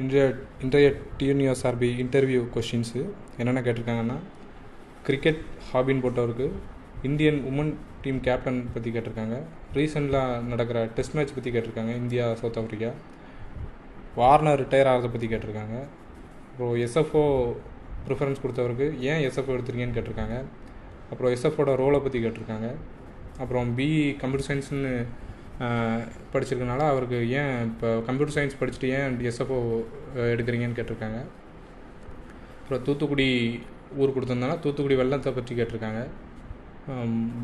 இன்றைய TNUSRB interview questions என்னென்ன கேட்டிருக்காங்கன்னா, கிரிக்கெட் ஹாபின்னு போட்டவருக்கு இந்தியன் உமன் டீம் கேப்டன் பற்றி கேட்டிருக்காங்க. ரீசெண்டாக நடக்கிற டெஸ்ட் மேட்ச் பற்றி கேட்டிருக்காங்க, India South Africa. Warner retire ஆகிறத பற்றி கேட்டிருக்காங்க. அப்புறம் எஸ்எஃப்ஓ ப்ரிஃபரன்ஸ் கொடுத்தவருக்கு ஏன் எஸ்எஃப்ஓ எடுத்துருக்கீங்கன்னு கேட்டிருக்காங்க. அப்புறம் எஸ்எஃப்ஓட ரோலை பற்றி கேட்டிருக்காங்க. அப்புறம் பிஇ கம்ப்யூட்டர் சயின்ஸ்னு படிச்சிருக்கனால அவருக்கு ஏன் இப்போ கம்ப்யூட்டர் சயின்ஸ் படிச்சுட்டு ஏன் எஸ்எஃப்ஓ எடுக்கிறீங்கன்னு கேட்டிருக்காங்க. அப்புறம் தூத்துக்குடி ஊர் கொடுத்துருந்தாலும் தூத்துக்குடி வெள்ளத்தை பற்றி கேட்டிருக்காங்க.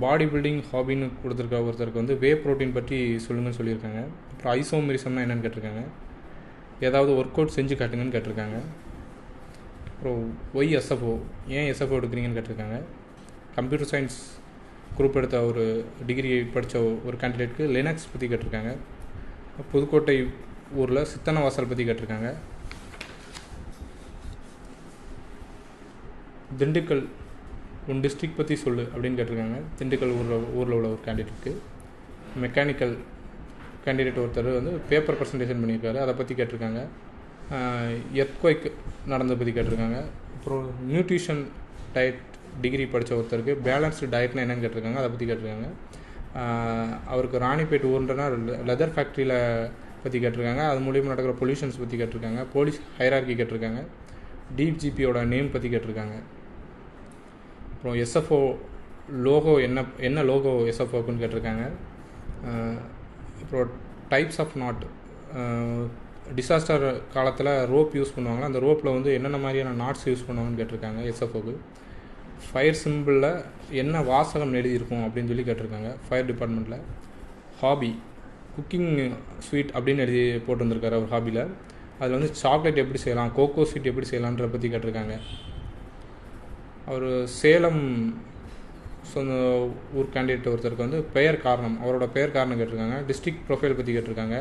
பாடி பில்டிங் ஹாபின்னு கொடுத்துருக்க ஒருத்தருக்கு வந்து வே ப்ரோட்டீன் பற்றி சொல்லுங்கன்னு சொல்லியிருக்காங்க. அப்புறம் ஐசோமெரிசம்னா என்னென்னு கேட்டிருக்காங்க. ஏதாவது ஒர்க் அவுட் செஞ்சு காட்டுங்கன்னு கேட்டிருக்காங்க. அப்புறம் ஒய் எஸ்எஃப்ஓ ஏன் எஸ்எஃப்ஓ எடுக்கிறீங்கன்னு கேட்டிருக்காங்க. கம்ப்யூட்டர் சயின்ஸ் குரூப் எடுத்த ஒரு டிகிரி படித்த ஒரு கேண்டிடேட்க்கு லினக்ஸ் பற்றி கேட்டிருக்காங்க. புதுக்கோட்டை ஊரில் சித்தனவாசல் பற்றி கேட்டிருக்காங்க. திண்டுக்கல் உன் டிஸ்ட்ரிக்ட் பற்றி சொல்லு அப்படின்னு கேட்டிருக்காங்க. திண்டுக்கல் ஊரில் உள்ள ஒரு கேண்டிடேட்க்கு. மெக்கானிக்கல் கேண்டிடேட் ஒருத்தர் வந்து பேப்பர் ப்ரெசன்டேஷன் பண்ணியிருக்காரு, அதை பற்றி கேட்டிருக்காங்க. எர்த்குவைக் நடந்ததை பற்றி கேட்டிருக்காங்க. அப்புறம் நியூட்ரிஷன் டயட் டிகிரி படித்த ஒருத்தருக்கு பேலன்ஸ்டு டயட்னா என்னென்னு கேட்டிருக்காங்க, அதை பற்றி கேட்டிருக்காங்க. அவருக்கு ராணிப்பேட் ஊர்ன்றனா லெதர் ஃபேக்ட்ரியில் பற்றி கேட்டிருக்காங்க. அது மூலியமாக நடக்கிற பொல்யூஷன்ஸ் பற்றி கேட்டிருக்காங்க. போலீஸ் ஹைரார்கி கேட்டிருக்காங்க. டிஜிபியோட நேம் பற்றி கேட்டிருக்காங்க. அப்புறம் எஸ்எஃப்ஓ லோகோ என்ன லோகோ எஸ்எஃப்ஓக்குன்னு கேட்டிருக்காங்க. அப்புறம் டைப்ஸ் ஆஃப் நாட், டிசாஸ்டர் காலத்தில் ரோப் யூஸ் பண்ணுவாங்க, அந்த ரோப்பில் வந்து என்னென்ன மாதிரியான நாட்ஸ் யூஸ் பண்ணுவாங்கன்னு கேட்டிருக்காங்க எஸ்எஃப்ஓக்கு. ஃபயர் சிம்பிளில் என்ன வாசகம் எழுதியிருக்கும் அப்படின்னு சொல்லி கேட்டிருக்காங்க ஃபயர் டிபார்ட்மெண்ட்டில். ஹாபி குக்கிங் ஸ்வீட் அப்படின்னு எழுதி போட்டுருந்துருக்காரு அவர் ஹாபியில். அதில் வந்து சாக்லேட் எப்படி செய்யலாம், கோகோ ஸ்வீட் எப்படி செய்யலான்ற பற்றி கேட்டிருக்காங்க. அவர் சேலம் சொந்த ஊர் கேண்டிடேட் ஒருத்தருக்கு வந்து பெயர் காரணம், அவரோட பெயர் காரணம் கேட்டிருக்காங்க. டிஸ்ட்ரிக்ட் ப்ரொஃபைல் பற்றி கேட்டிருக்காங்க.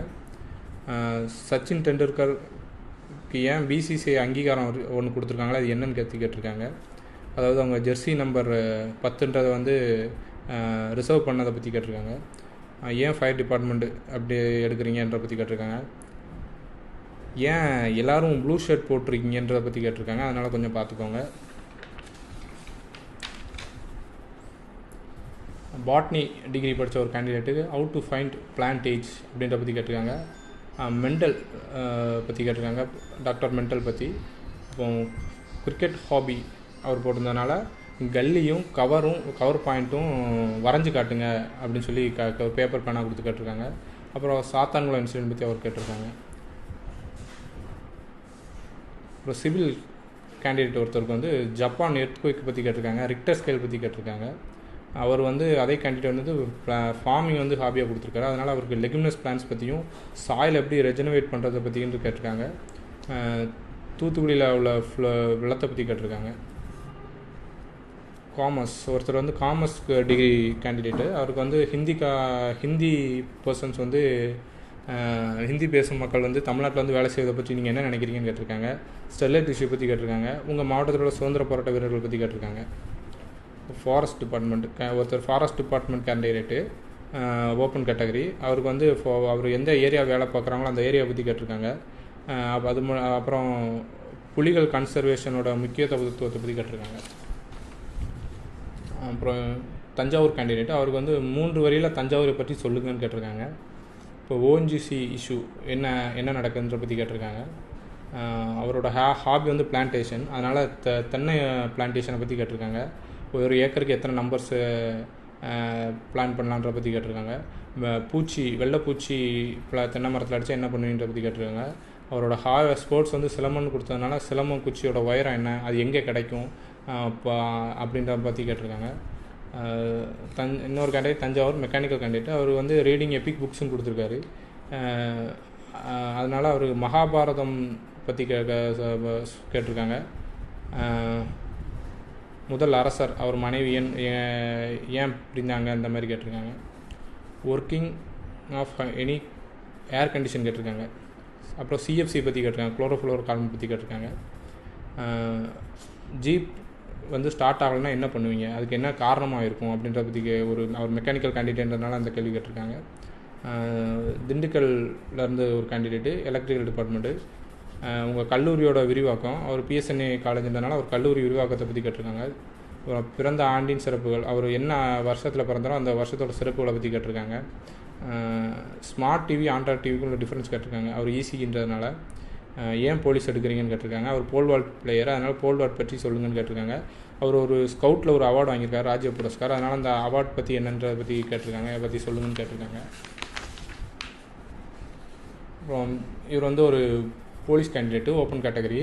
சச்சின் டெண்டுல்கருக்கு ஏன் பிசிசிஐ அங்கீகாரம் ஒன்று கொடுத்துருக்காங்களா, அது என்னன்னு கேட்டிருக்காங்க. அதாவது அவங்க ஜெர்சி நம்பர் 10ன்றதை வந்து ரிசர்வ் பண்ணதை பற்றி கேட்டிருக்காங்க. ஏன் ஃபயர் டிபார்ட்மெண்ட் அப்படி எடுக்கிறீங்கன்ற பற்றி கேட்டிருக்காங்க. ஏன் எல்லோரும் ப்ளூ ஷர்ட் போட்டிருக்கீங்கன்றதை பற்றி கேட்டிருக்காங்க, அதனால் கொஞ்சம் பார்த்துக்கோங்க. பாட்னி டிகிரி படித்த ஒரு கேண்டிடேட்டுக்கு ஹவு டு ஃபைண்ட் பிளான்டேஜ் அப்படின்ற பற்றி கேட்டிருக்காங்க. மெண்டல் பற்றி கேட்டிருக்காங்க, டாக்டர் மெண்டல் பற்றி. இப்போ கிரிக்கெட் ஹாபி அவர் போட்டிருந்ததுனால கல்லியும் கவர் பாயிண்ட்டும் வரைஞ்சி காட்டுங்க அப்படின்னு சொல்லி பேப்பர் பேனாக கொடுத்து கேட்டிருக்காங்க. அப்புறம் சாத்தான்குளம் இன்சிடென்ட் பற்றி அவர் கேட்டிருக்காங்க. அப்புறம் சிவில் கேண்டிடேட் ஒருத்தருக்கு வந்து ஜப்பான் எர்த்குவைக் பற்றி கேட்டிருக்காங்க. ரிக்டர் ஸ்கேல் பற்றி கேட்டிருக்காங்க. அவர் வந்து அதே கேண்டிடேட் வந்து ஃபார்மிங் வந்து ஹாபியாக கொடுத்துருக்காரு, அதனால் அவருக்கு லெகுமினஸ் பிளான்ஸ் பற்றியும் சாயில் எப்படி ரெஜெனரேட் பண்ணுறதை பற்றின்னு கேட்டிருக்காங்க. தூத்துக்குடியில் உள்ள வெள்ளத்தை பற்றி கேட்டிருக்காங்க. காமர்ஸ் ஒருத்தர் வந்து காமர்ஸ் டிகிரி கேண்டிடேட்டு, அவருக்கு வந்து ஹிந்தி பர்சன்ஸ் வந்து ஹிந்தி பேசும் மக்கள் வந்து தமிழ்நாட்டில் வந்து வேலை செய்வதை பற்றி நீங்கள் என்ன நினைக்கிறீங்கன்னு கேட்டிருக்காங்க. ஸ்டெர்லைட் இஷ்யூ பற்றி கேட்டிருக்காங்க. உங்கள் மாவட்டத்தில் உள்ள சுதந்திர போராட்ட வீரர்கள் பற்றி கேட்டிருக்காங்க. ஃபாரஸ்ட் டிபார்ட்மெண்ட் ஒருத்தர் forest department candidate open category, அவருக்கு வந்து அவர் எந்த ஏரியா வேலை பார்க்குறாங்களோ அந்த ஏரியா பற்றி கேட்டிருக்காங்க. அப்புறம் புலிகள் கன்சர்வேஷனோட முக்கியத்துவத்தை பற்றி கேட்டிருக்காங்க. அப்புறம் தஞ்சாவூர் கேண்டிடேட், அவருக்கு வந்து 3 வரியில் தஞ்சாவூரை பற்றி சொல்லுங்கன்னு கேட்டிருக்காங்க. இப்போ ஓஎன்ஜிசி இஷ்யூ என்ன நடக்குதுன்ற பற்றி கேட்டிருக்காங்க. அவரோட ஹாபி வந்து பிளான்டேஷன், அதனால் தென்னை பிளான்டேஷனை பற்றி கேட்டிருக்காங்க. ஒரு ஏக்கருக்கு எத்தனை நம்பர்ஸு பிளான் பண்ணலான்ற பற்றி கேட்டிருக்காங்க. வெள்ளைப்பூச்சி தென்னை மரத்தில் அடித்தா என்ன பண்ணுவீன்ற பற்றி கேட்டிருக்காங்க. அவரோட ஸ்போர்ட்ஸ் வந்து சிலம்பம்னு கொடுத்ததுனால சிலம்பம் குச்சியோட உயரம் என்ன, அது எங்கே கிடைக்கும் அப்படின்ற பற்றி கேட்டிருக்காங்க. இன்னொரு கேண்டிடேட் தஞ்சாவூர் மெக்கானிக்கல் கேண்டிடேட், அவர் வந்து ரீடிங் எபிக் புக்ஸும் கொடுத்துருக்காரு. அதனால் அவர் மகாபாரதம் பற்றி கேட்டிருக்காங்க. முதல் அரசர் அவர் மனைவி ஏன் அப்படிந்தாங்க அந்த மாதிரி கேட்டிருக்காங்க. Working of any air condition கேட்டிருக்காங்க. அப்புறம் சிஎஃப்சி பற்றி கேட்டிருக்காங்க, குளோரோஃப்ளோர் கார்பன் பற்றி கேட்டிருக்காங்க. ஜீப் வந்து ஸ்டார்ட் ஆகலைன்னா என்ன பண்ணுவீங்க, அதுக்கு என்ன காரணமாக இருக்கும் அப்படின்றத பற்றி அவர் மெக்கானிக்கல் கேண்டிடேட்ன்றதுனால அந்த கேள்வி கேட்டிருக்காங்க. திண்டுக்கல்லேருந்து ஒரு கேண்டிடேட்டு எலக்ட்ரிக்கல் டிபார்ட்மெண்ட்டு. உங்கள் கல்லூரியோட விரிவாக்கம், அவர் பிஎஸ்என்ஏ காலேஜ்ன்றனால அவர் கல்லூரி விரிவாக்கத்தை பற்றி கேட்டிருக்காங்க. பிறந்த ஆண்டின் சிறப்புகள், அவர் என்ன வருஷத்தில் பிறந்தாரோ அந்த வருஷத்தோட சிறப்புகளை பற்றி கேட்டிருக்காங்க. ஸ்மார்ட் டிவி ஆண்ட்ராய்ட் டிவிக்கு உள்ள டிஃப்ரென்ஸ் கேட்டிருக்காங்க. அவர் ஈஸின்றதுனால ஏன் போலீஸ் எடுக்கிறீங்கன்னு கேட்டிருக்காங்க. அவர் போல் வால்ட் பிளேயர், அதனால் போல் வால்ட் பற்றி சொல்லுங்கன்னு கேட்டிருக்காங்க. அவர் ஒரு ஸ்கவுட்டில் ஒரு அவார்டு வாங்கியிருக்காரு, ராஜ்ய புரஸ்கார், அதனால் அந்த அவார்ட் பற்றி என்னன்றதை பற்றி கேட்டிருக்காங்க, அதை பற்றி சொல்லுங்கன்னு கேட்டிருக்காங்க. அப்புறம் இவர் ஒரு police candidate, open category,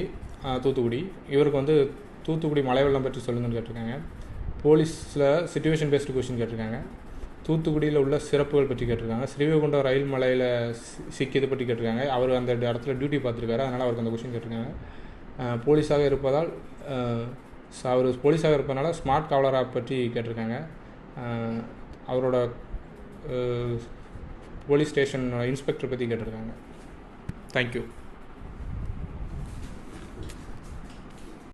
Thoothukudi. இவருக்கு தூத்துக்குடி மழை வெள்ளம் பற்றி சொல்லுங்கன்னு கேட்டிருக்காங்க. போலீஸில் சிச்சுவேஷன் பேஸ்டு கொஸ்டின் கேட்டிருக்காங்க. தூத்துக்குடியில் உள்ள சிறப்புகள் பற்றி கேட்டிருக்காங்க. ஸ்ரீவைகுண்டம் ரயில் மலையில் சிக்கியதை பற்றி கேட்டிருக்காங்க. அவர் அந்த இடத்துல டியூட்டி பார்த்துருக்காரு, அதனால் அவருக்கு அந்த கொஸ்டின் கேட்டிருக்காங்க. போலீஸாக இருப்பதால் அவர் போலீஸாக இருப்பதனால ஸ்மார்ட் காவலராக பற்றி கேட்டிருக்காங்க. அவரோட போலீஸ் ஸ்டேஷன் இன்ஸ்பெக்டர் பற்றி கேட்டிருக்காங்க. தேங்க்யூ.